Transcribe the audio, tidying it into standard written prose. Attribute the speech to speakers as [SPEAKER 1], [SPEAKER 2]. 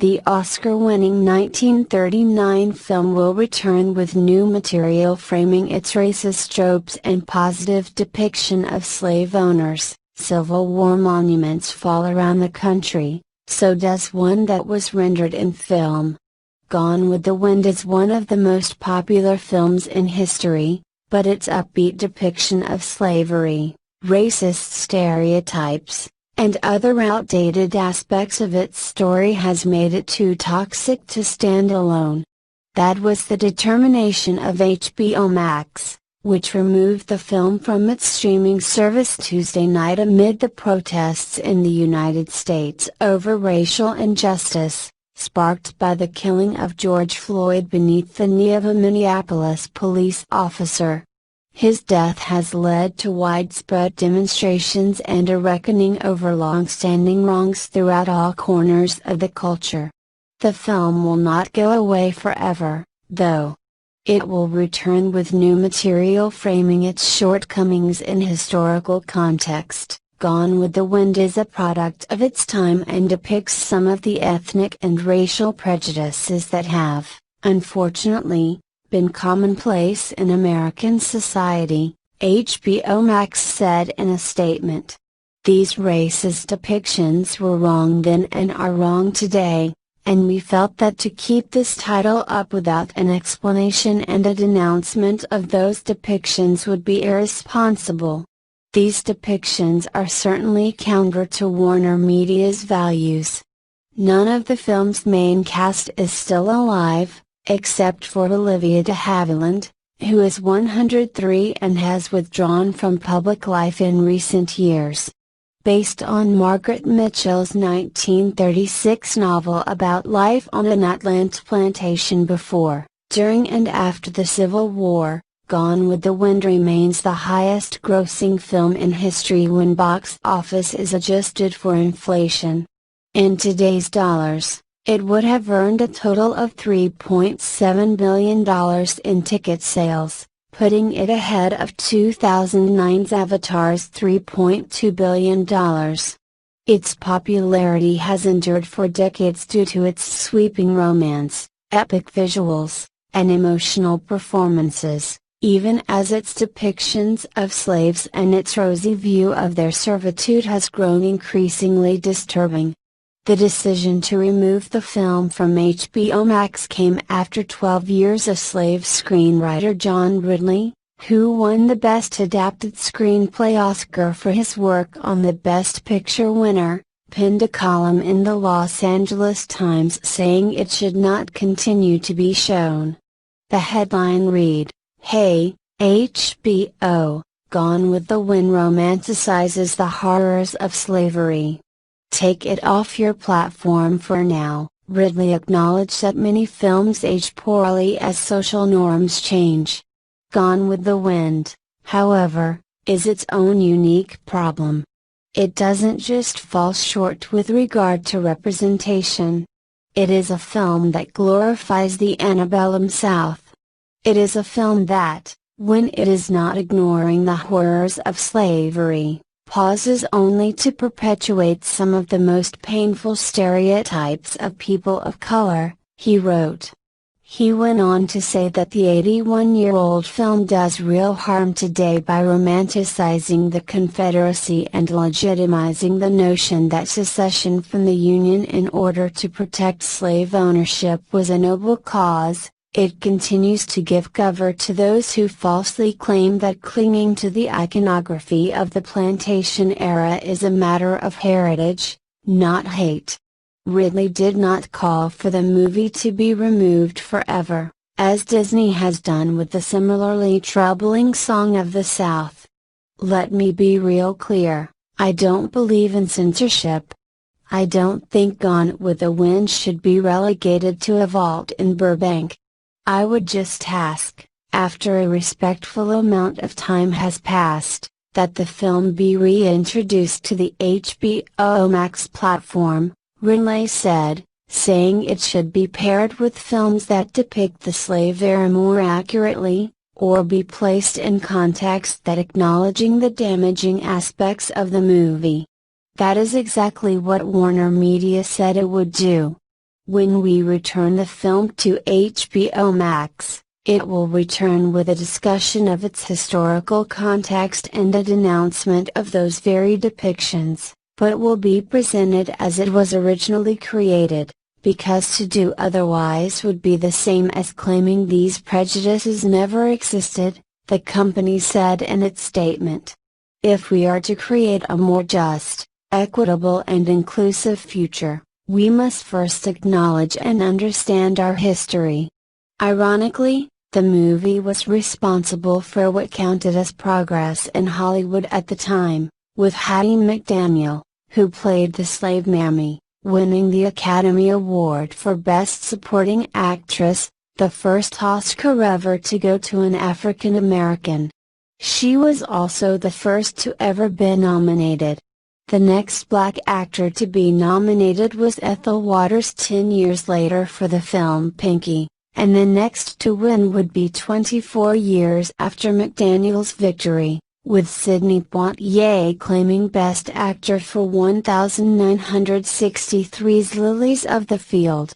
[SPEAKER 1] The Oscar-winning 1939 film will return with new material framing its racist tropes and positive depiction of slave owners. Civil War monuments fall around the country, so does one that was rendered in film. Gone with the Wind is one of the most popular films in history, but its upbeat depiction of slavery, racist stereotypes, and other outdated aspects of its story has made it too toxic to stand alone. That was the determination of HBO Max, which removed the film from its streaming service Tuesday night amid the protests in the United States over racial injustice, sparked by the killing of George Floyd beneath the knee of a Minneapolis police officer. His death has led to widespread demonstrations and a reckoning over long-standing wrongs throughout all corners of the culture. The film will not go away forever, though. It will return with new material framing its shortcomings in historical context. Gone with the Wind is a product of its time and depicts some of the ethnic and racial prejudices that have, unfortunately, been commonplace in American society, HBO Max said in a statement. These racist depictions were wrong then and are wrong today, and we felt that to keep this title up without an explanation and a denouncement of those depictions would be irresponsible. These depictions are certainly counter to Warner Media's values. None of the film's main cast is still alive, except for Olivia de Havilland, who is 103 and has withdrawn from public life in recent years. Based on Margaret Mitchell's 1936 novel about life on an Atlanta plantation before, during and after the Civil War, Gone with the Wind remains the highest-grossing film in history when box office is adjusted for inflation. In today's dollars, it would have earned a total of $3.7 billion in ticket sales, putting it ahead of 2009's Avatar's $3.2 billion. Its popularity has endured for decades due to its sweeping romance, epic visuals, and emotional performances, even as its depictions of slaves and its rosy view of their servitude has grown increasingly disturbing. The decision to remove the film from HBO Max came after 12 years of slave screenwriter John Ridley, who won the Best Adapted Screenplay Oscar for his work on the Best Picture winner, penned a column in the Los Angeles Times saying it should not continue to be shown. The headline read, "Hey, HBO, Gone with the Wind romanticizes the horrors of slavery. Take it off your platform for now." Ridley acknowledged that many films age poorly as social norms change. Gone with the Wind, however, is its own unique problem. It doesn't just fall short with regard to representation. It is a film that glorifies the antebellum South. It is a film that, when it is not ignoring the horrors of slavery, pauses only to perpetuate some of the most painful stereotypes of people of color, he wrote. He went on to say that the 81-year-old film does real harm today by romanticizing the Confederacy and legitimizing the notion that secession from the Union in order to protect slave ownership was a noble cause. It continues to give cover to those who falsely claim that clinging to the iconography of the plantation era is a matter of heritage, not hate. Ridley did not call for the movie to be removed forever, as Disney has done with the similarly troubling Song of the South. Let me be real clear, I don't believe in censorship. I don't think Gone with the Wind should be relegated to a vault in Burbank. I would just ask, after a respectful amount of time has passed, that the film be reintroduced to the HBO Max platform, Ridley said, saying it should be paired with films that depict the slave era more accurately, or be placed in context that acknowledging the damaging aspects of the movie. That is exactly what Warner Media said it would do. When we return the film to HBO Max, it will return with a discussion of its historical context and a denouncement of those very depictions, but will be presented as it was originally created, because to do otherwise would be the same as claiming these prejudices never existed, the company said in its statement. If we are to create a more just, equitable and inclusive future, we must first acknowledge and understand our history. Ironically, the movie was responsible for what counted as progress in Hollywood at the time, with Hattie McDaniel, who played the slave Mammy, winning the Academy Award for Best Supporting Actress, the first Oscar ever to go to an African American. She was also the first to ever be nominated. The next black actor to be nominated was Ethel Waters 10 years later for the film Pinky, and the next to win would be 24 years after McDaniel's victory, with Sidney Poitier claiming Best Actor for 1963's Lilies of the Field.